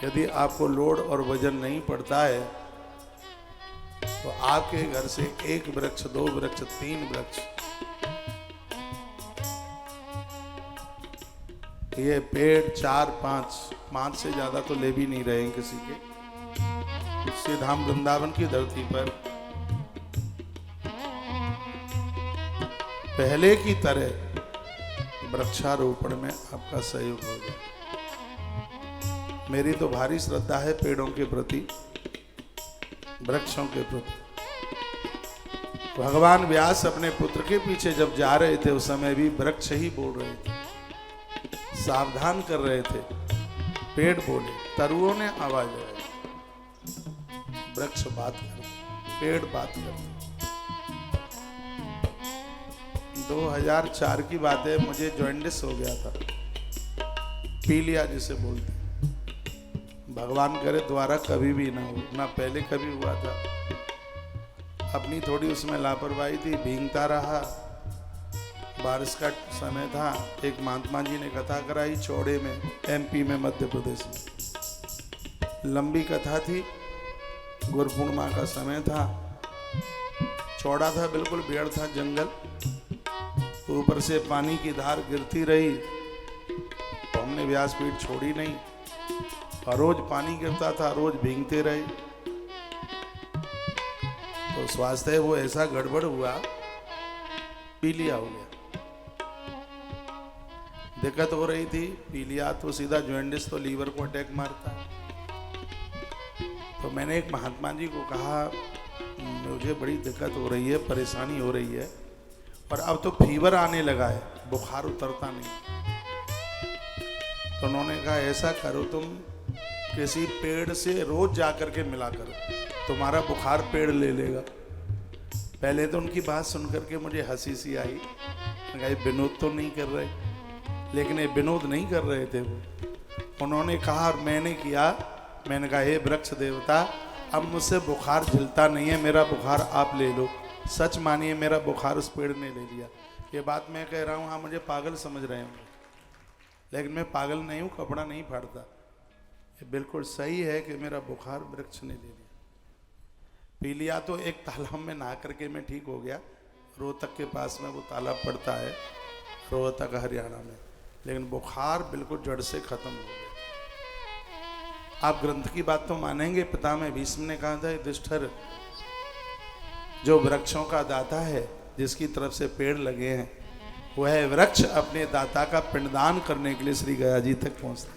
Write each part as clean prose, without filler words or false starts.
यदि आपको लोड और वजन नहीं पड़ता है तो आपके घर से 1 वृक्ष, 2 वृक्ष, 3 वृक्ष, ये पेड़ 4, 5 से ज्यादा तो ले भी नहीं रहे हैं किसी के, इससे धाम वृंदावन की धरती पर पहले की तरह वृक्षारोपण में आपका सहयोग हो जाए। मेरी तो भारी श्रद्धा है पेड़ों के प्रति, वृक्षों के प्रति। भगवान व्यास अपने पुत्र के पीछे जब जा रहे थे उस समय भी वृक्ष ही बोल रहे थे, सावधान कर रहे थे। पेड़ बोले, तरुओं ने आवाज लगाई, वृक्ष बात कर, पेड़ बात कर। 2004 की बात है, मुझे जॉइंडिस हो गया था, पीलिया जिसे बोलते हैं। भगवान करे द्वारा कभी भी ना हो, ना पहले कभी हुआ था। अपनी थोड़ी उसमें लापरवाही थी, भींगता रहा। बारिश का समय था, एक महात्मा जी ने कथा कराई चौड़े में, MP में, मध्य प्रदेश में। लंबी कथा थी, गुरु पूर्णिमा का समय था, चौड़ा था, बिल्कुल पेड़ था, जंगल, ऊपर से पानी की धार गिरती रही। तो हमने व्यासपीठ छोड़ी नहीं और रोज पानी गिरता था, रोज भींगते रहे। तो स्वास्थ्य वो ऐसा गड़बड़ हुआ, पीलिया हो गया। दिक्कत हो रही थी, पीलिया तो सीधा जॉइंडिस तो लीवर को अटैक मारता है। तो मैंने एक महात्मा जी को कहा मुझे बड़ी दिक्कत हो रही है, परेशानी हो रही है और अब तो फीवर आने लगा है, बुखार उतरता नहीं। तो उन्होंने कहा ऐसा करो, तुम किसी पेड़ से रोज जाकर के मिला करो, तुम्हारा बुखार पेड़ ले लेगा। पहले तो उनकी बात सुनकर के मुझे हंसी सी आई, ये विनोद तो नहीं कर रहे, लेकिन ये विनोद नहीं कर रहे थे वो। उन्होंने कहा और मैंने किया, मैंने कहा हे वृक्ष देवता, अब मुझसे बुखार झिलता नहीं है, मेरा बुखार आप ले लो। सच मानिए मेरा बुखार उस पेड़ ने ले लिया। ये बात मैं कह रहा हूँ, हाँ मुझे पागल समझ रहे होंगे, लेकिन मैं पागल नहीं हूँ, कपड़ा नहीं फाड़ता। ये बिल्कुल सही है कि मेरा बुखार वृक्ष ने ले लिया। पीलिया तो एक तालाब में नहा करके मैं ठीक हो गया, रोहतक के पास में वो तालाब पड़ता है, रोहतक हरियाणा में, लेकिन बुखार बिल्कुल जड़ से खत्म हो गया। आप ग्रंथ की बात तो मानेंगे, पितामह भीष्म ने कहा था युधिष्ठिर, जो वृक्षों का दाता है, जिसकी तरफ से पेड़ लगे हैं, वह वृक्ष अपने दाता का पिंडदान करने के लिए श्री गया जी तक पहुंचते।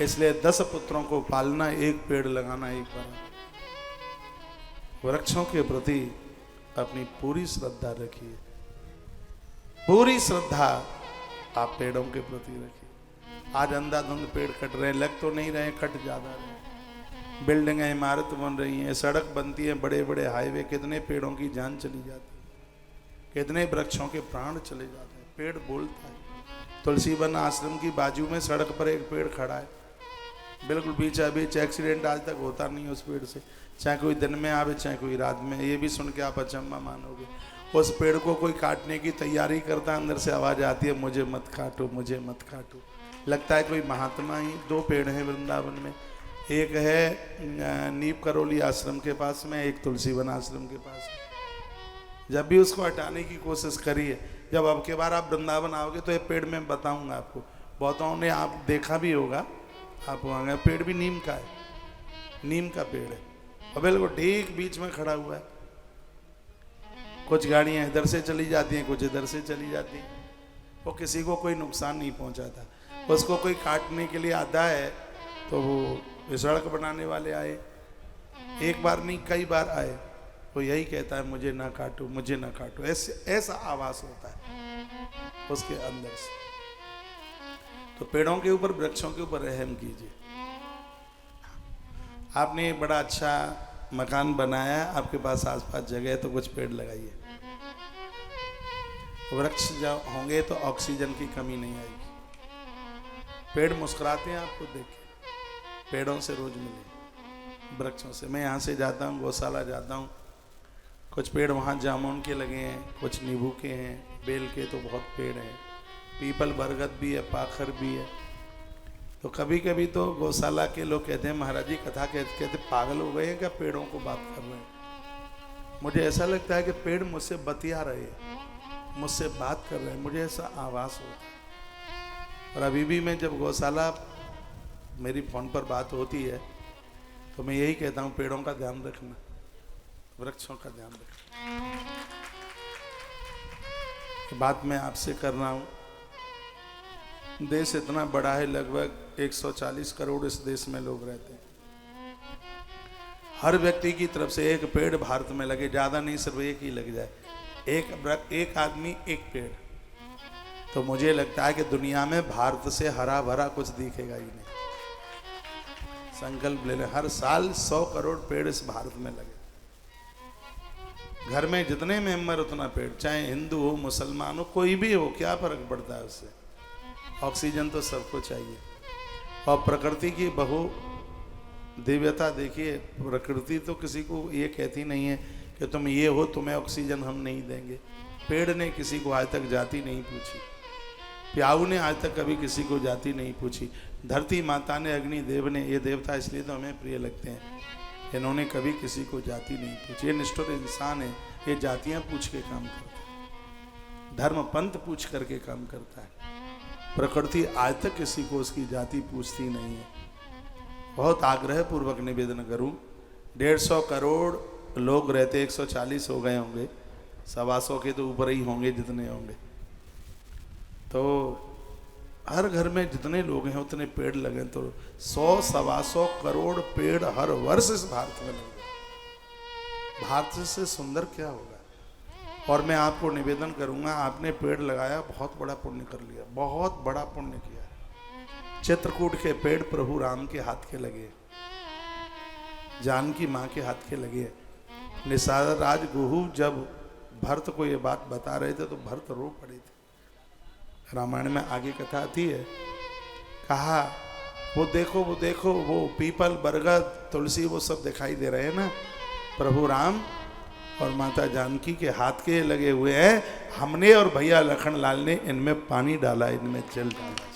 इसलिए 10 पुत्रों को पालना, एक पेड़ लगाना एक बार। वृक्षों के प्रति अपनी पूरी श्रद्धा रखिए, पूरी श्रद्धा आप पेड़ों के प्रति रखिए। आज अंधाधुंध पेड़ कट रहे, लग तो नहीं रहे, कट ज्यादा रहे। बिल्डिंगें, इमारत बन रही हैं, सड़क बनती है, बड़े बड़े हाईवे, कितने पेड़ों की जान चली जाती है, कितने वृक्षों के प्राण चले जाते हैं। पेड़ बोलता है। तुलसी वन आश्रम की बाजू में सड़क पर एक पेड़ खड़ा है, बिल्कुल बीचा बीच, एक्सीडेंट आज तक होता नहीं उस पेड़ से, चाहे कोई दिन में आवे चाहे कोई रात में। ये भी सुन के आप अचंभा मानोगे, उस पेड़ को कोई काटने की तैयारी करता है, अंदर से आवाज आती है मुझे मत काटो, मुझे मत काटो। लगता है कोई महात्मा ही। 2 पेड़ हैं वृंदावन में, एक है नीप करोली आश्रम के पास में, एक तुलसी वन आश्रम के पास में। जब भी उसको हटाने की कोशिश करिए, जब अब के बार आप वृंदावन आओगे तो ये पेड़ मैं बताऊंगा आपको, बहुतों ने आप देखा भी होगा, आप वहाँ गए, पेड़ भी नीम का है, नीम का पेड़ है और बिल्कुल ठीक बीच में खड़ा हुआ है। कुछ गाड़ियाँ इधर से चली जाती हैं, कुछ इधर से चली जाती हैं, वो किसी को कोई नुकसान नहीं पहुँचाता। उसको कोई काटने के लिए आता है तो वो सड़क बनाने वाले आए, एक बार नहीं कई बार आए, वो यही कहता है मुझे ना काटो, मुझे ना काटो, ऐसा आवाज होता है उसके अंदर से। तो पेड़ों के ऊपर, वृक्षों के ऊपर रहम कीजिए। आपने बड़ा अच्छा मकान बनाया, आपके पास आसपास जगह है, तो कुछ पेड़ लगाइए। वृक्ष जब होंगे तो ऑक्सीजन की कमी नहीं आएगी। पेड़ मुस्कुराते हैं आपको देख के, पेड़ों से रोज मिले, वृक्षों से। मैं यहाँ से जाता हूँ, गौशाला जाता हूँ, कुछ पेड़ वहाँ जामुन के लगे हैं, कुछ नींबू के हैं, बेल के तो बहुत पेड़ हैं, पीपल बरगद भी है, पाखर भी है। तो कभी कभी तो गौशाला के लोग कहते हैं महाराज जी कथा कहते कहते पागल हो गए हैं क्या, पेड़ों को बात कर रहे हैं। मुझे ऐसा लगता है कि पेड़ मुझसे बतिया रहे हैं, मुझसे बात कर रहे हैं, मुझे ऐसा आभास होता है। और अभी भी मैं जब गौशाला मेरी फोन पर बात होती है तो मैं यही कहता हूँ, पेड़ों का ध्यान रखना, वृक्षों का ध्यान रखना। बात मैं आपसे कर रहा हूँ, देश इतना बड़ा है, लगभग 140 करोड़ इस देश में लोग रहते हैं। हर व्यक्ति की तरफ से एक पेड़ भारत में लगे, ज्यादा नहीं, सिर्फ एक ही लग जाए, एक आदमी एक पेड़, तो मुझे लगता है कि दुनिया में भारत से हरा भरा कुछ दिखेगा ही नहीं। संकल्प ले लें, हर साल 100 करोड़ पेड़ इस भारत में लगे। घर में जितने मेंबर उतना पेड़, चाहे हिंदू हो मुसलमान हो कोई भी हो, क्या फर्क पड़ता है उससे। ऑक्सीजन तो सबको चाहिए। और प्रकृति की बहु दिव्यता देखिए, प्रकृति तो किसी को ये कहती नहीं है कि तुम ये हो तुम्हें ऑक्सीजन हम नहीं देंगे। पेड़ ने किसी को आज तक जाति नहीं पूछी, प्याऊ ने आज तक कभी किसी को जाति नहीं पूछी, धरती माता ने, अग्नि देव ने, ये देवता इसलिए तो हमें प्रिय लगते हैं, इन्होंने कभी किसी को जाति नहीं पूछी। ये निष्ठुर इंसान है, ये जातियां पूछ के काम करता है, धर्म पंथ पूछ करके काम करता है। प्रकृति आज तक किसी को उसकी जाति पूछती नहीं है। बहुत आग्रह पूर्वक निवेदन करूं, 150 करोड़ लोग रहते, 140 हो गए होंगे, 125 के तो ऊपर ही होंगे जितने होंगे। तो हर घर में जितने लोग हैं उतने पेड़ लगे, तो 100-125 करोड़ पेड़ हर वर्ष इस भारत में लगे। भारत से सुंदर क्या होगा। और मैं आपको निवेदन करूंगा, आपने पेड़ लगाया, बहुत बड़ा पुण्य कर लिया, बहुत बड़ा पुण्य किया। चित्रकूट के पेड़ प्रभु राम के हाथ के लगे, जानकी माँ के हाथ के लगे। निषाद राज गुहू जब भरत को ये बात बता रहे थे तो भरत रो पड़े थे। रामायण में आगे कथा आती है, कहा वो देखो वो पीपल बरगद तुलसी वो सब दिखाई दे रहे हैं ना, प्रभु राम और माता जानकी के हाथ के लगे हुए हैं। हमने और भैया लखन लाल ने इनमें पानी डाला, इनमें जल डाला।